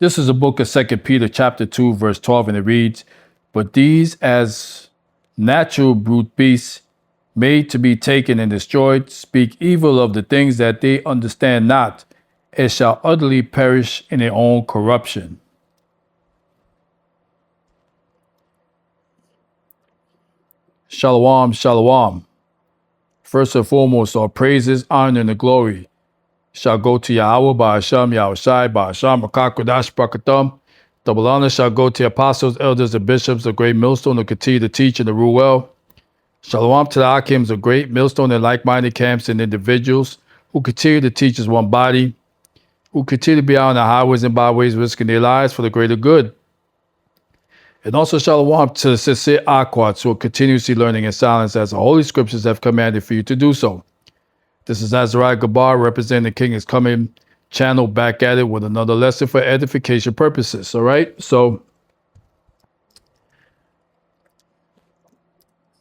This is a book of 2 Peter chapter 2, verse 12, and it reads, "But these as natural brute beasts, made to be taken and destroyed, speak evil of the things that they understand not, and shall utterly perish in their own corruption." Shalom, shalom. First and foremost, all praises, honor, and the glory shall go to Yahweh, Ba'asham, Yahushai, Ba'asham, Rakakwadash, Brakatham. Double honor shall go to the apostles, elders, and bishops of Great Millstone who continue to teach and to rule well. Shalom to the Akims of Great Millstone and like-minded camps and individuals who continue to teach as one body, who continue to be out on the highways and byways risking their lives for the greater good. And also shalom to the sincere Akwats who are continuously learning in silence as the Holy Scriptures have commanded for you to do so. This is Azariah Gabar representing the King is Coming channel back at it with another lesson for edification purposes. All right. So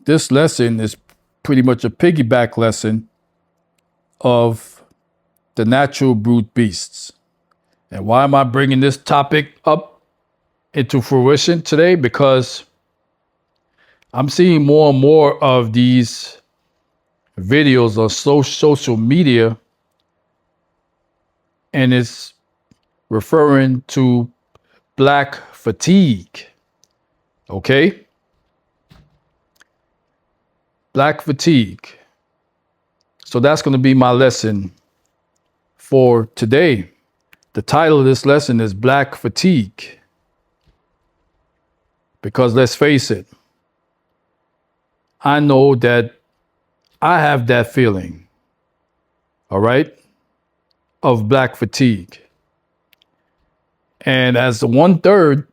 this lesson is pretty much a piggyback lesson of the natural brute beasts. And why am I bringing this topic up into fruition today? Because I'm seeing more and more of these videos on social media, and it's referring to black fatigue. Okay? Black fatigue. So that's going to be my lesson for today. The title of this lesson is Black Fatigue. Because let's face it, I know that I have that feeling, all right, of black fatigue. And as the 1/3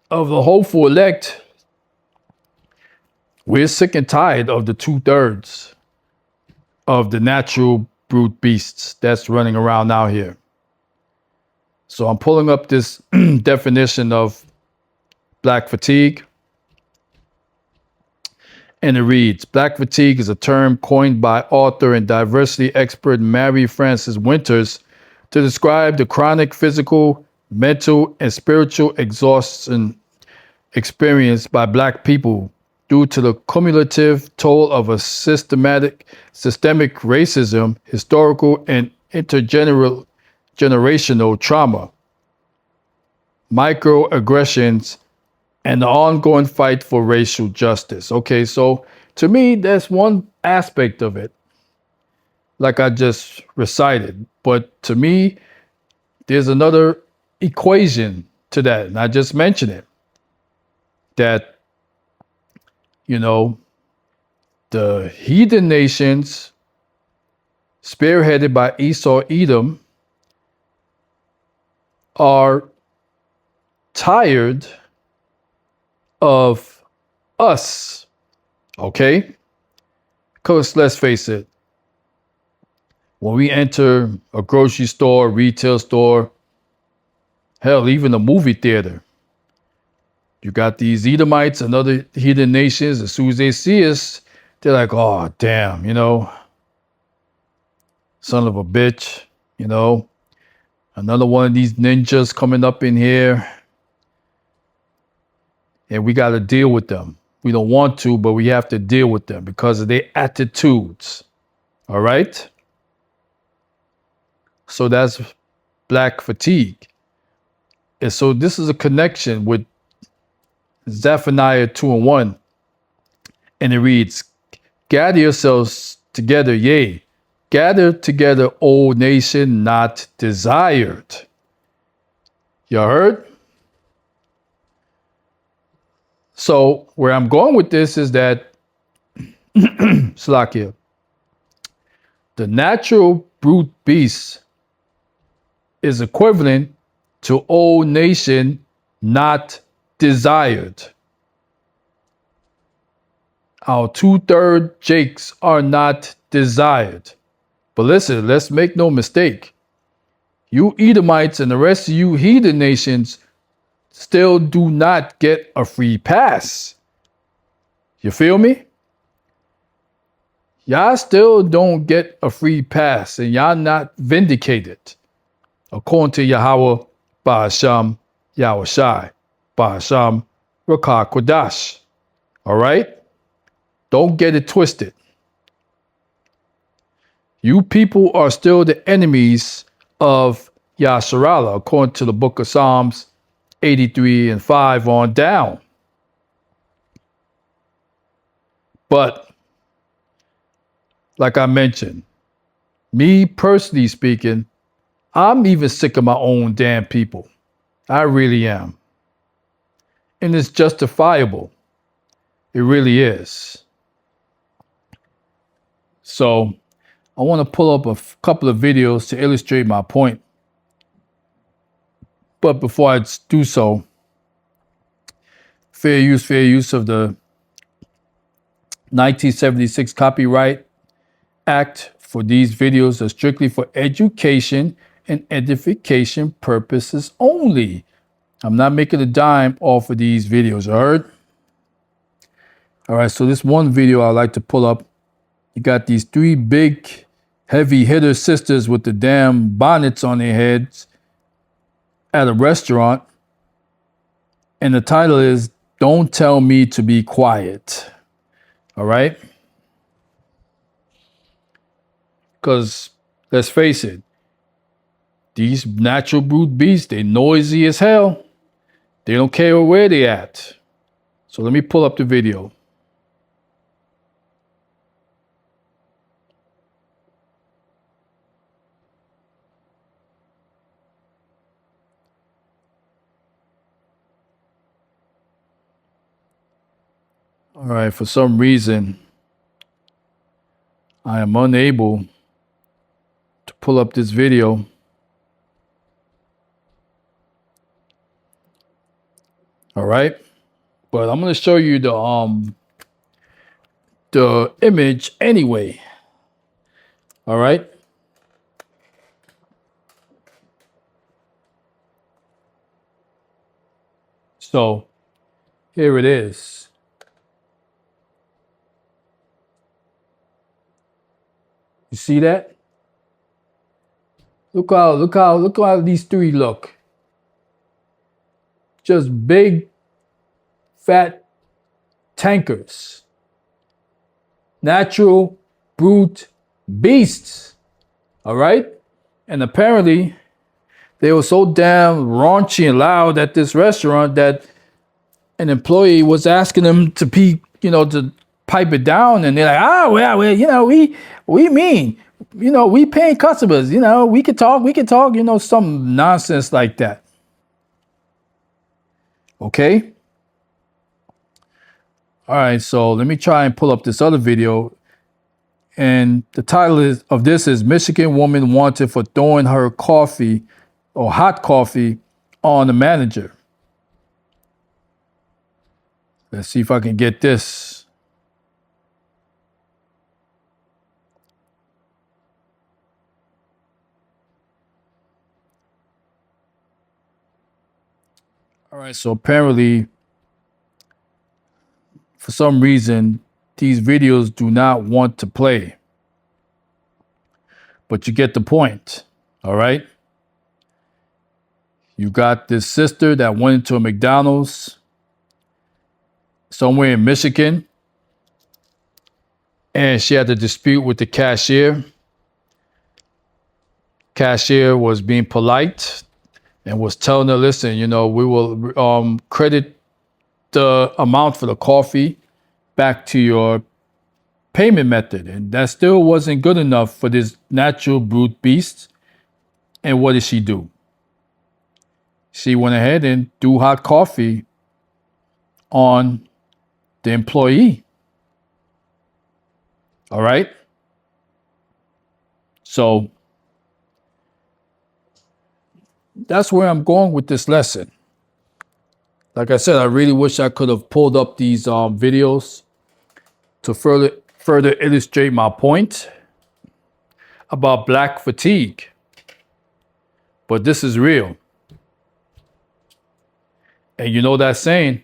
of the hopeful elect, we're sick and tired of the 2/3 of the natural brute beasts that's running around out here. So I'm pulling up this definition of black fatigue. And it reads, black fatigue is a term coined by author and diversity expert Mary Frances Winters to describe the chronic physical, mental, and spiritual exhaustion experienced by black people due to the cumulative toll of a systemic racism, historical and intergenerational trauma, microaggressions, and the ongoing fight for racial justice. Okay, so to me, that's one aspect of it, like I just recited. But to me, there's another equation to that, and I just mentioned it, that, you know, the heathen nations, spearheaded by Esau Edom, are tired of us, okay? Because let's face it, when we enter a grocery store, retail store, hell, even a movie theater, you got these Edomites and other heathen nations. As soon as they see us, they're like, oh, damn, you know, son of a bitch, you know, another one of these ninjas coming up in here. And we got to deal with them. We don't want to, but we have to deal with them because of their attitudes. All right? So that's black fatigue. And so this is a connection with Zephaniah 2:1. And it reads, gather yourselves together, yea, gather together, O nation not desired. You heard? So where I'm going with this is that, Slakia, the natural brute beast is equivalent to old nation not desired. Our 2/3 Jakes are not desired. But listen, let's make no mistake. You Edomites and the rest of you heathen nations still do not get a free pass. You feel me? Y'all still don't get a free pass, and y'all not vindicated according to Yahweh Ba'asham Yahushai. Ba'asham Rakah Kodash. All right? Don't get it twisted. You people are still the enemies of Yasharallah, according to the book of Psalms 83 and 5 on down. But, like I mentioned, me personally speaking, I'm even sick of my own damn people. I really am. And it's justifiable. It really is. So, I want to pull up a couple of videos to illustrate my point. But before I do so, fair use of the 1976 Copyright Act for these videos are strictly for education and edification purposes only. I'm not making a dime off of these videos, you heard? All right, so this one video I like to pull up. You got these three big, heavy hitter sisters with the damn bonnets on their heads at a restaurant. And the title is, Don't Tell Me to Be Quiet. All right? Because let's face it, these natural brute beasts, they noisy as hell. They don't care where they at. So let me pull up the video. All right, for some reason, I am unable to pull up this video. All right, but I'm gonna show you the image anyway. All right. So here it is. You see that? Look how these three look. Just big, fat tankers. Natural, brute beasts. All right? And apparently, they were so damn raunchy and loud at this restaurant that an employee was asking them to to pipe it down. And they're like, well, we mean, we paying customers, we could talk, some nonsense like that. Okay? All right, so let me try and pull up this other video. And the title of this is Michigan Woman Wanted for Throwing Her Coffee or Hot Coffee on the Manager. Let's see if I can get this. All right, so apparently, for some reason, these videos do not want to play. But you get the point, all right? You got this sister that went into a McDonald's somewhere in Michigan, and she had a dispute with the cashier. Cashier was being polite and was telling her, listen, we will credit the amount for the coffee back to your payment method. And that still wasn't good enough for this natural brute beast. And what did she do? She went ahead and threw hot coffee on the employee. All right? So that's where I'm going with this lesson. Like I said, I really wish I could have pulled up these videos to further illustrate my point about black fatigue. But this is real. And you know that saying,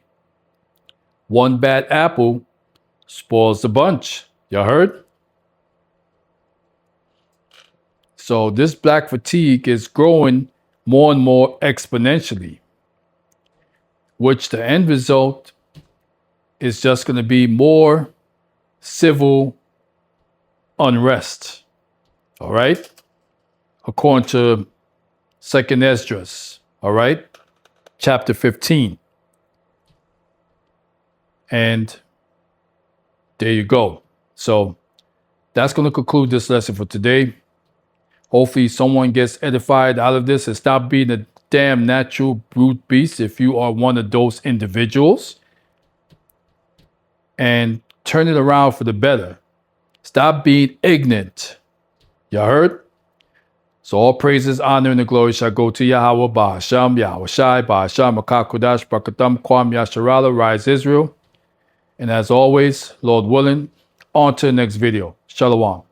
one bad apple spoils the bunch. You heard? So this black fatigue is growing more and more exponentially, which the end result is just going to be more civil unrest. All right? According to 2nd Esdras, all right? Chapter 15. And there you go. So that's going to conclude this lesson for today. Hopefully someone gets edified out of this and stop being a damn natural brute beast if you are one of those individuals. And turn it around for the better. Stop being ignorant. You heard? So all praises, honor, and the glory shall go to Yahweh, Ba'asham, Yahweh Shai, Ba'asham, Makakodash, Brakatam, Kwam, Yasharala, Rise Israel. And as always, Lord willing, on to the next video. Shalom.